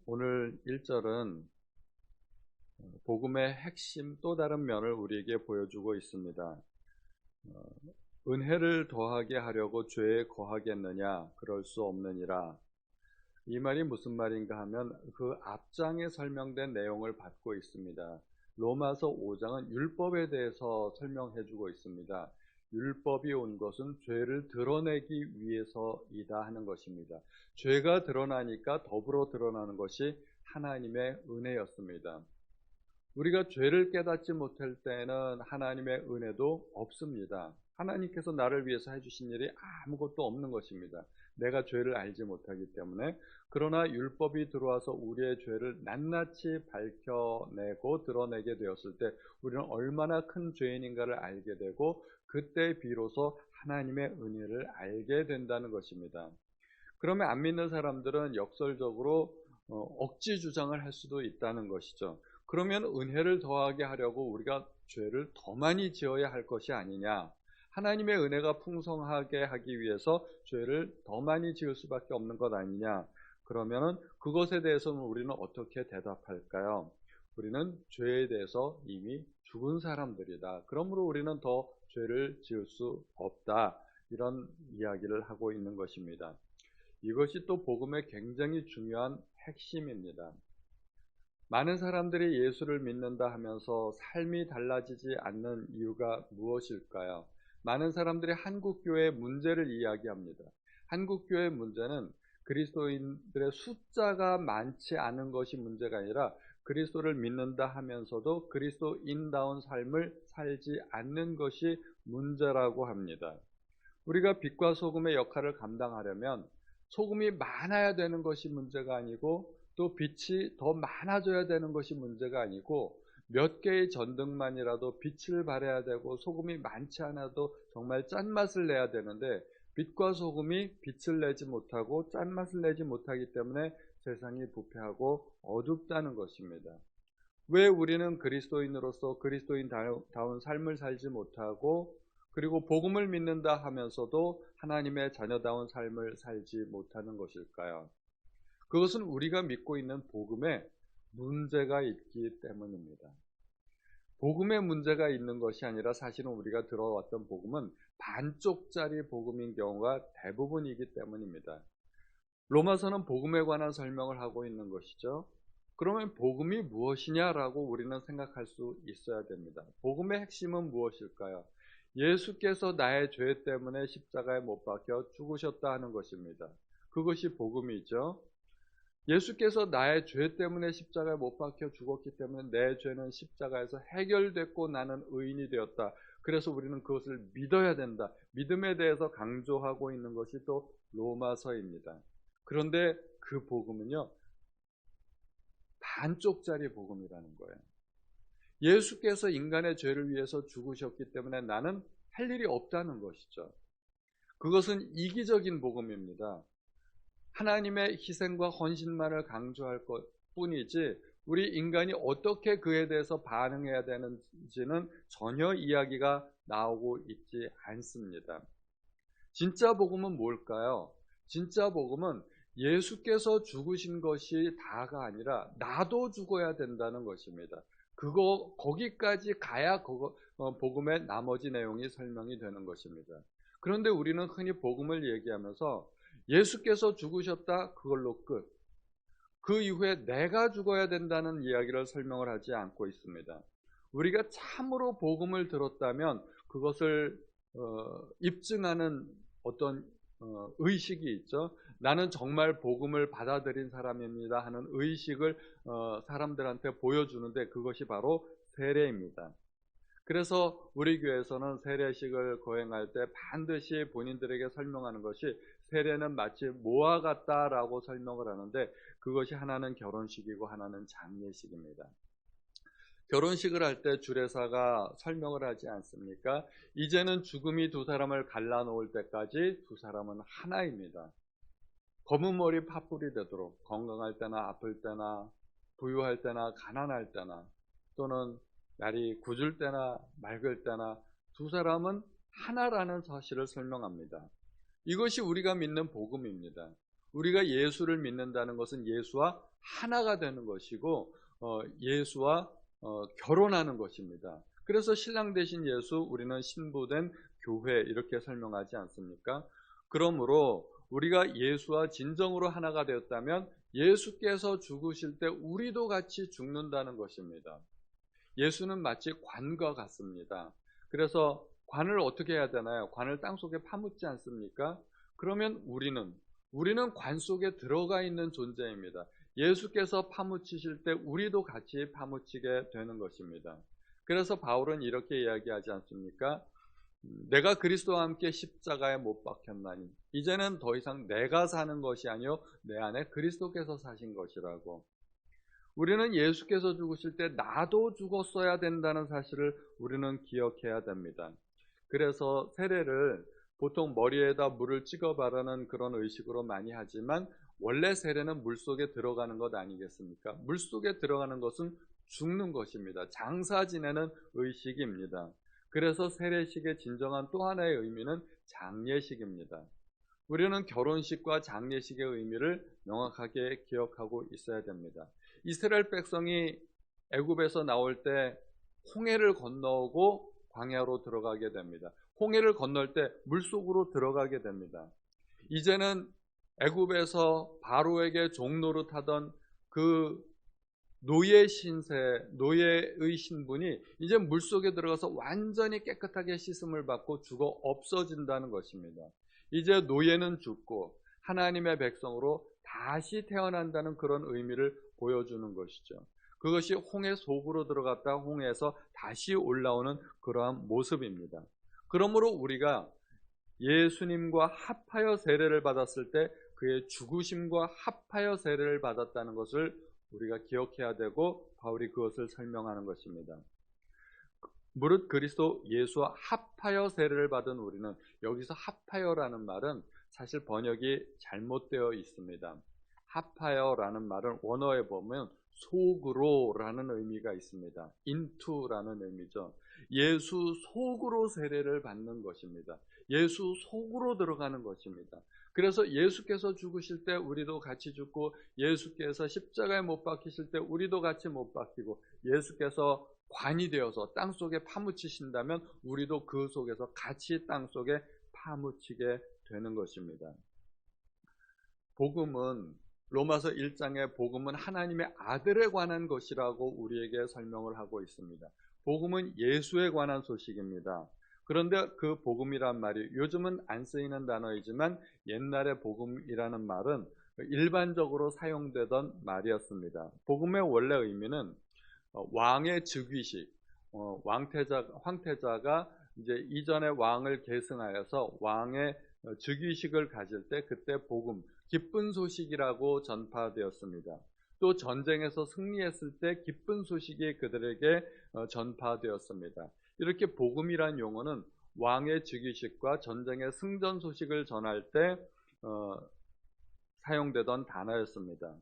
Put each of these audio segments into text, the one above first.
오늘 1절은 복음의 핵심 또 다른 면을 우리에게 보여주고 있습니다. 은혜를 더하게 하려고 죄에 거하겠느냐? 그럴 수 없느니라. 이 말이 무슨 말인가 하면 그 앞장에 설명된 내용을 받고 있습니다. 로마서 5장은 율법에 대해서 설명해 주고 있습니다. 율법이 온 것은 죄를 드러내기 위해서이다 하는 것입니다. 죄가 드러나니까 더불어 드러나는 것이 하나님의 은혜였습니다. 우리가 죄를 깨닫지 못할 때는 하나님의 은혜도 없습니다. 하나님께서 나를 위해서 해주신 일이 아무것도 없는 것입니다. 내가 죄를 알지 못하기 때문에. 그러나 율법이 들어와서 우리의 죄를 낱낱이 밝혀내고 드러내게 되었을 때 우리는 얼마나 큰 죄인인가를 알게 되고, 그때 비로소 하나님의 은혜를 알게 된다는 것입니다. 그러면 안 믿는 사람들은 역설적으로 억지 주장을 할 수도 있다는 것이죠. 그러면 은혜를 더하게 하려고 우리가 죄를 더 많이 지어야 할 것이 아니냐? 하나님의 은혜가 풍성하게 하기 위해서 죄를 더 많이 지을 수밖에 없는 것 아니냐? 그러면은 그것에 대해서는 우리는 어떻게 대답할까요? 우리는 죄에 대해서 이미 죽은 사람들이다. 그러므로 우리는 더 죄를 지을 수 없다. 이런 이야기를 하고 있는 것입니다. 이것이 또 복음의 굉장히 중요한 핵심입니다. 많은 사람들이 예수를 믿는다 하면서 삶이 달라지지 않는 이유가 무엇일까요? 많은 사람들이 한국교회의 문제를 이야기합니다. 한국교회의 문제는 그리스도인들의 숫자가 많지 않은 것이 문제가 아니라 그리스도를 믿는다 하면서도 그리스도인다운 삶을 살지 않는 것이 문제라고 합니다. 우리가 빛과 소금의 역할을 감당하려면 소금이 많아야 되는 것이 문제가 아니고, 또 빛이 더 많아져야 되는 것이 문제가 아니고, 몇 개의 전등만이라도 빛을 발해야 되고 소금이 많지 않아도 정말 짠맛을 내야 되는데, 빛과 소금이 빛을 내지 못하고 짠맛을 내지 못하기 때문에 세상이 부패하고 어둡다는 것입니다. 왜 우리는 그리스도인으로서 그리스도인다운 삶을 살지 못하고, 그리고 복음을 믿는다 하면서도 하나님의 자녀다운 삶을 살지 못하는 것일까요? 그것은 우리가 믿고 있는 복음에 문제가 있기 때문입니다. 복음에 문제가 있는 것이 아니라 사실은 우리가 들어왔던 복음은 반쪽짜리 복음인 경우가 대부분이기 때문입니다. 로마서는 복음에 관한 설명을 하고 있는 것이죠. 그러면 복음이 무엇이냐라고 우리는 생각할 수 있어야 됩니다. 복음의 핵심은 무엇일까요? 예수께서 나의 죄 때문에 십자가에 못 박혀 죽으셨다 하는 것입니다. 그것이 복음이죠. 예수께서 나의 죄 때문에 십자가에 못 박혀 죽었기 때문에 내 죄는 십자가에서 해결됐고 나는 의인이 되었다. 그래서 우리는 그것을 믿어야 된다. 믿음에 대해서 강조하고 있는 것이 또 로마서입니다. 그런데 그 복음은요, 반쪽짜리 복음이라는 거예요. 예수께서 인간의 죄를 위해서 죽으셨기 때문에 나는 할 일이 없다는 것이죠. 그것은 이기적인 복음입니다. 하나님의 희생과 헌신만을 강조할 것 뿐이지 우리 인간이 어떻게 그에 대해서 반응해야 되는지는 전혀 이야기가 나오고 있지 않습니다. 진짜 복음은 뭘까요? 진짜 복음은 예수께서 죽으신 것이 다가 아니라 나도 죽어야 된다는 것입니다. 거기까지 가야 복음의 나머지 내용이 설명이 되는 것입니다. 그런데 우리는 흔히 복음을 얘기하면서 예수께서 죽으셨다, 그걸로 끝. 그 이후에 내가 죽어야 된다는 이야기를 설명을 하지 않고 있습니다. 우리가 참으로 복음을 들었다면 그것을 입증하는 어떤 의식이 있죠. 나는 정말 복음을 받아들인 사람입니다 하는 의식을 사람들한테 보여주는데 그것이 바로 세례입니다. 그래서 우리 교회에서는 세례식을 거행할 때 반드시 본인들에게 설명하는 것이, 세례는 마치 뭐와 같다라고 설명을 하는데, 그것이 하나는 결혼식이고 하나는 장례식입니다. 결혼식을 할 때 주례사가 설명을 하지 않습니까? 이제는 죽음이 두 사람을 갈라놓을 때까지 두 사람은 하나입니다. 검은 머리 팥불이 되도록 건강할 때나 아플 때나 부유할 때나 가난할 때나 또는 날이 굳을 때나 맑을 때나 두 사람은 하나라는 사실을 설명합니다. 이것이 우리가 믿는 복음입니다. 우리가 예수를 믿는다는 것은 예수와 하나가 되는 것이고 예수와 결혼하는 것입니다. 그래서 신랑 되신 예수, 우리는 신부된 교회 이렇게 설명하지 않습니까? 그러므로 우리가 예수와 진정으로 하나가 되었다면 예수께서 죽으실 때 우리도 같이 죽는다는 것입니다. 예수는 마치 관과 같습니다. 그래서 관을 어떻게 해야 되나요? 관을 땅속에 파묻지 않습니까? 그러면 우리는 관 속에 들어가 있는 존재입니다. 예수께서 파묻히실 때 우리도 같이 파묻히게 되는 것입니다. 그래서 바울은 이렇게 이야기하지 않습니까? 내가 그리스도와 함께 십자가에 못 박혔나니 이제는 더 이상 내가 사는 것이 아니요 내 안에 그리스도께서 사신 것이라고. 우리는 예수께서 죽으실 때 나도 죽었어야 된다는 사실을 우리는 기억해야 됩니다. 그래서 세례를 보통 머리에다 물을 찍어 바르는 그런 의식으로 많이 하지만 원래 세례는 물속에 들어가는 것 아니겠습니까? 물속에 들어가는 것은 죽는 것입니다. 장사 지내는 의식입니다. 그래서 세례식의 진정한 또 하나의 의미는 장례식입니다. 우리는 결혼식과 장례식의 의미를 명확하게 기억하고 있어야 됩니다. 이스라엘 백성이 애굽에서 나올 때 홍해를 건너고 광야로 들어가게 됩니다. 홍해를 건널 때 물속으로 들어가게 됩니다. 이제는 애굽에서 바로에게 종노릇하던 그 노예의 신분이 이제 물속에 들어가서 완전히 깨끗하게 씻음을 받고 죽어 없어진다는 것입니다. 이제 노예는 죽고 하나님의 백성으로 다시 태어난다는 그런 의미를 보여주는 것이죠. 그것이 홍해 속으로 들어갔다 홍해에서 다시 올라오는 그러한 모습입니다. 그러므로 우리가 예수님과 합하여 세례를 받았을 때 그의 죽으심과 합하여 세례를 받았다는 것을 우리가 기억해야 되고 바울이 그것을 설명하는 것입니다. 무릇 그리스도 예수와 합하여 세례를 받은 우리는, 여기서 합하여라는 말은 사실 번역이 잘못되어 있습니다. 합하여라는 말은 원어에 보면 속으로라는 의미가 있습니다. into라는 의미죠. 예수 속으로 세례를 받는 것입니다. 예수 속으로 들어가는 것입니다. 그래서 예수께서 죽으실 때 우리도 같이 죽고, 예수께서 십자가에 못 박히실 때 우리도 같이 못 박히고, 예수께서 관이 되어서 땅속에 파묻히신다면 우리도 그 속에서 같이 땅속에 파묻히게 되는 것입니다. 복음은, 로마서 1장의 복음은 하나님의 아들에 관한 것이라고 우리에게 설명을 하고 있습니다. 복음은 예수에 관한 소식입니다. 그런데 그 복음이란 말이 요즘은 안 쓰이는 단어이지만 옛날에 복음이라는 말은 일반적으로 사용되던 말이었습니다. 복음의 원래 의미는 왕의 즉위식, 황태자가 이제 이전에 왕을 계승하여서 왕의 즉위식을 가질 때 그때 복음, 기쁜 소식이라고 전파되었습니다. 또 전쟁에서 승리했을 때 기쁜 소식이 그들에게 전파되었습니다. 이렇게 복음이란 용어는 왕의 즉위식과 전쟁의 승전 소식을 전할 때 사용되던 단어였습니다.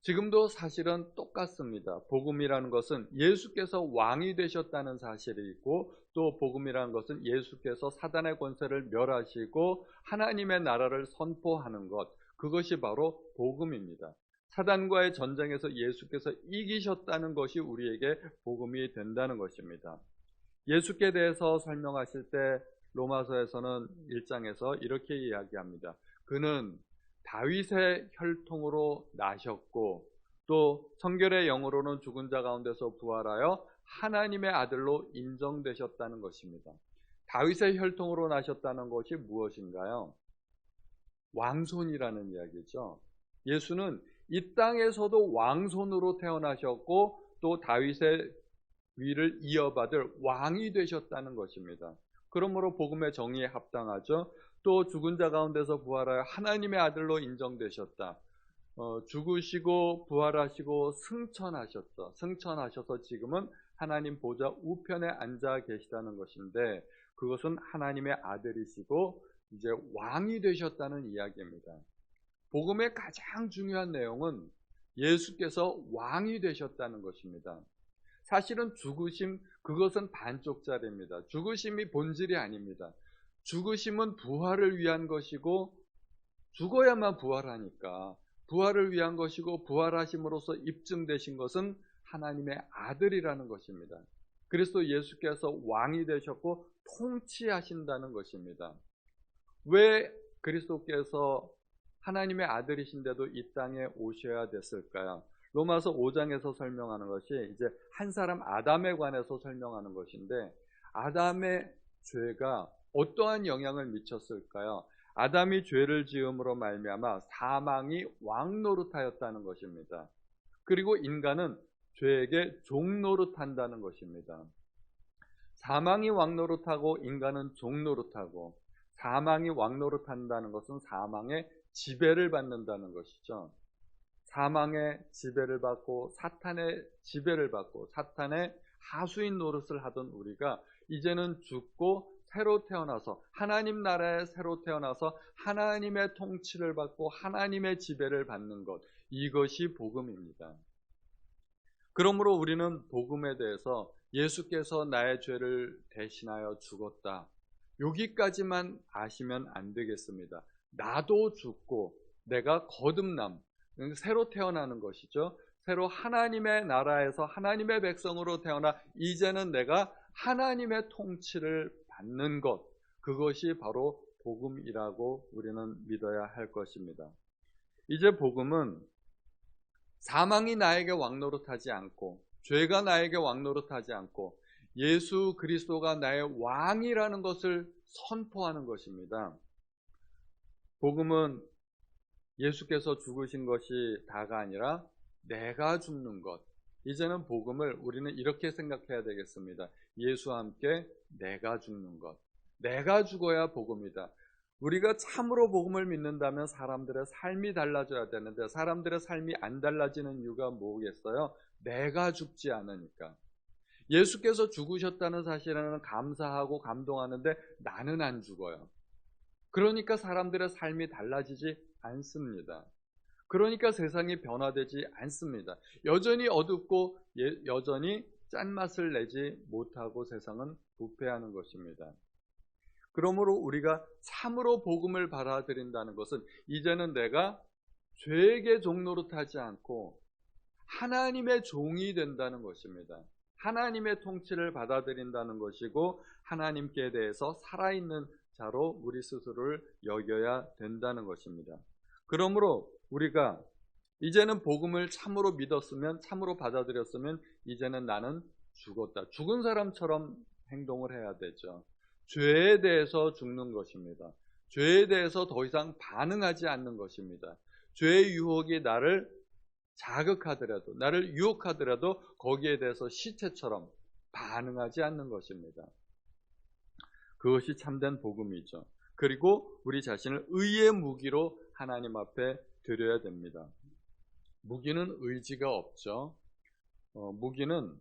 지금도 사실은 똑같습니다. 복음이라는 것은 예수께서 왕이 되셨다는 사실이 있고, 또 복음이라는 것은 예수께서 사단의 권세를 멸하시고 하나님의 나라를 선포하는 것, 그것이 바로 복음입니다. 사단과의 전쟁에서 예수께서 이기셨다는 것이 우리에게 복음이 된다는 것입니다. 예수께 대해서 설명하실 때 로마서에서는 1장에서 이렇게 이야기합니다. 그는 다윗의 혈통으로 나셨고, 또 성결의 영으로는 죽은 자 가운데서 부활하여 하나님의 아들로 인정되셨다는 것입니다. 다윗의 혈통으로 나셨다는 것이 무엇인가요? 왕손이라는 이야기죠. 예수는 이 땅에서도 왕손으로 태어나셨고, 또 다윗의 위를 이어받을 왕이 되셨다는 것입니다. 그러므로 복음의 정의에 합당하죠. 또 죽은 자 가운데서 부활하여 하나님의 아들로 인정되셨다. 죽으시고 부활하시고 승천하셔서 지금은 하나님 보좌 우편에 앉아 계시다는 것인데, 그것은 하나님의 아들이시고 이제 왕이 되셨다는 이야기입니다. 복음의 가장 중요한 내용은 예수께서 왕이 되셨다는 것입니다. 사실은 죽으심, 그것은 반쪽짜리입니다. 죽으심이 본질이 아닙니다. 죽으심은 부활을 위한 것이고, 죽어야만 부활하니까 부활을 위한 것이고 부활하심으로써 입증되신 것은 하나님의 아들이라는 것입니다. 그리스도 예수께서 왕이 되셨고 통치하신다는 것입니다. 왜 그리스도께서 하나님의 아들이신데도 이 땅에 오셔야 됐을까요? 로마서 5장에서 설명하는 것이 이제 한 사람 아담에 관해서 설명하는 것인데, 아담의 죄가 어떠한 영향을 미쳤을까요? 아담이 죄를 지음으로 말미암아 사망이 왕노릇하였다는 것입니다. 그리고 인간은 죄에게 종노릇한다는 것입니다. 사망이 왕노릇하고 인간은 종노릇하고, 사망이 왕노릇한다는 것은 사망의 지배를 받는다는 것이죠. 사망의 지배를 받고 사탄의 지배를 받고 사탄의 하수인 노릇을 하던 우리가 이제는 죽고 새로 태어나서 하나님 나라에 새로 태어나서 하나님의 통치를 받고 하나님의 지배를 받는 것, 이것이 복음입니다. 그러므로 우리는 복음에 대해서 예수께서 나의 죄를 대신하여 죽었다, 여기까지만 아시면 안 되겠습니다. 나도 죽고 내가 거듭남, 새로 태어나는 것이죠. 새로 하나님의 나라에서 하나님의 백성으로 태어나 이제는 내가 하나님의 통치를 받는 것, 그것이 바로 복음이라고 우리는 믿어야 할 것입니다. 이제 복음은 사망이 나에게 왕노릇하지 않고 죄가 나에게 왕노릇하지 않고 예수 그리스도가 나의 왕이라는 것을 선포하는 것입니다. 복음은 예수께서 죽으신 것이 다가 아니라 내가 죽는 것. 이제는 복음을 우리는 이렇게 생각해야 되겠습니다. 예수와 함께 내가 죽는 것. 내가 죽어야 복음이다. 우리가 참으로 복음을 믿는다면 사람들의 삶이 달라져야 되는데 사람들의 삶이 안 달라지는 이유가 뭐겠어요? 내가 죽지 않으니까. 예수께서 죽으셨다는 사실에는 감사하고 감동하는데 나는 안 죽어요. 그러니까 사람들의 삶이 달라지지 않습니다. 그러니까 세상이 변화되지 않습니다. 여전히 어둡고 여전히 짠맛을 내지 못하고 세상은 부패하는 것입니다. 그러므로 우리가 참으로 복음을 받아들인다는 것은 이제는 내가 죄에게 종노릇하지 않고 하나님의 종이 된다는 것입니다. 하나님의 통치를 받아들인다는 것이고 하나님께 대해서 살아있는 자로 우리 스스로를 여겨야 된다는 것입니다. 그러므로 우리가 이제는 복음을 참으로 믿었으면, 참으로 받아들였으면 이제는 나는 죽었다, 죽은 사람처럼 행동을 해야 되죠. 죄에 대해서 죽는 것입니다. 죄에 대해서 더 이상 반응하지 않는 것입니다. 죄의 유혹이 나를 자극하더라도, 나를 유혹하더라도 거기에 대해서 시체처럼 반응하지 않는 것입니다. 그것이 참된 복음이죠. 그리고 우리 자신을 의의 무기로 하나님 앞에 드려야 됩니다. 무기는 의지가 없죠. 무기는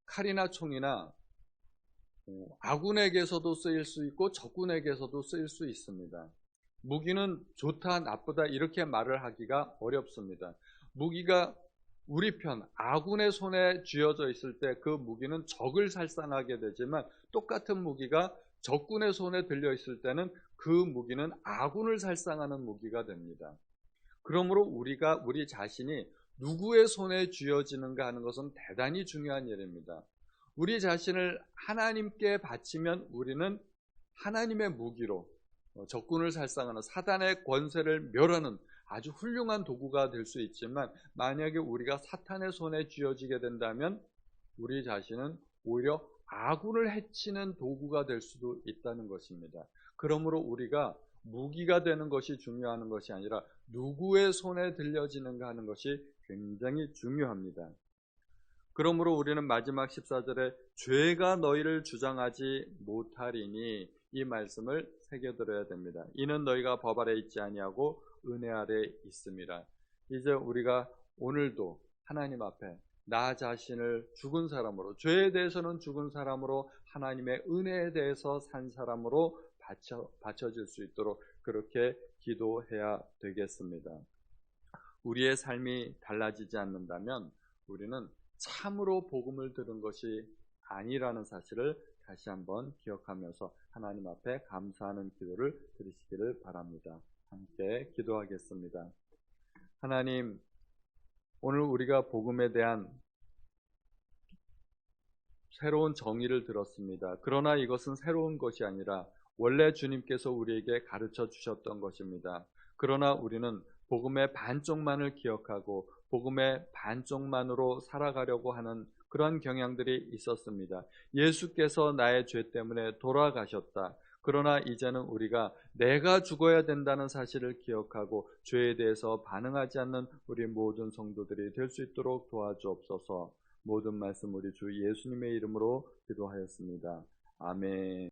칼이나 총이나 아군에게서도 쓰일 수 있고 적군에게서도 쓰일 수 있습니다. 무기는 좋다 나쁘다 이렇게 말을 하기가 어렵습니다. 무기가 우리 편 아군의 손에 쥐어져 있을 때 그 무기는 적을 살상하게 되지만, 똑같은 무기가 적군의 손에 들려 있을 때는 그 무기는 아군을 살상하는 무기가 됩니다. 그러므로 우리가 우리 자신이 누구의 손에 쥐어지는가 하는 것은 대단히 중요한 일입니다. 우리 자신을 하나님께 바치면 우리는 하나님의 무기로 적군을 살상하는 사단의 권세를 멸하는 아주 훌륭한 도구가 될 수 있지만, 만약에 우리가 사탄의 손에 쥐어지게 된다면 우리 자신은 오히려 아군을 해치는 도구가 될 수도 있다는 것입니다. 그러므로 우리가 무기가 되는 것이 중요한 것이 아니라 누구의 손에 들려지는가 하는 것이 굉장히 중요합니다. 그러므로 우리는 마지막 14절에 죄가 너희를 주장하지 못하리니 이 말씀을 새겨들어야 됩니다. 이는 너희가 법 아래 있지 아니하고 은혜 아래 있음이라. 이제 우리가 오늘도 하나님 앞에 나 자신을 죽은 사람으로, 죄에 대해서는 죽은 사람으로, 하나님의 은혜에 대해서 산 사람으로 바쳐질 수 있도록 그렇게 기도해야 되겠습니다. 우리의 삶이 달라지지 않는다면 우리는 참으로 복음을 들은 것이 아니라는 사실을 다시 한번 기억하면서 하나님 앞에 감사하는 기도를 드리시기를 바랍니다. 함께 기도하겠습니다. 하나님, 오늘 우리가 복음에 대한 새로운 정의를 들었습니다. 그러나 이것은 새로운 것이 아니라 원래 주님께서 우리에게 가르쳐 주셨던 것입니다. 그러나 우리는 복음의 반쪽만을 기억하고 복음의 반쪽만으로 살아가려고 하는 그런 경향들이 있었습니다. 예수께서 나의 죄 때문에 돌아가셨다. 그러나 이제는 우리가 내가 죽어야 된다는 사실을 기억하고 죄에 대해서 반응하지 않는 우리 모든 성도들이 될 수 있도록 도와주옵소서. 모든 말씀 우리 주 예수님의 이름으로 기도하였습니다. 아멘.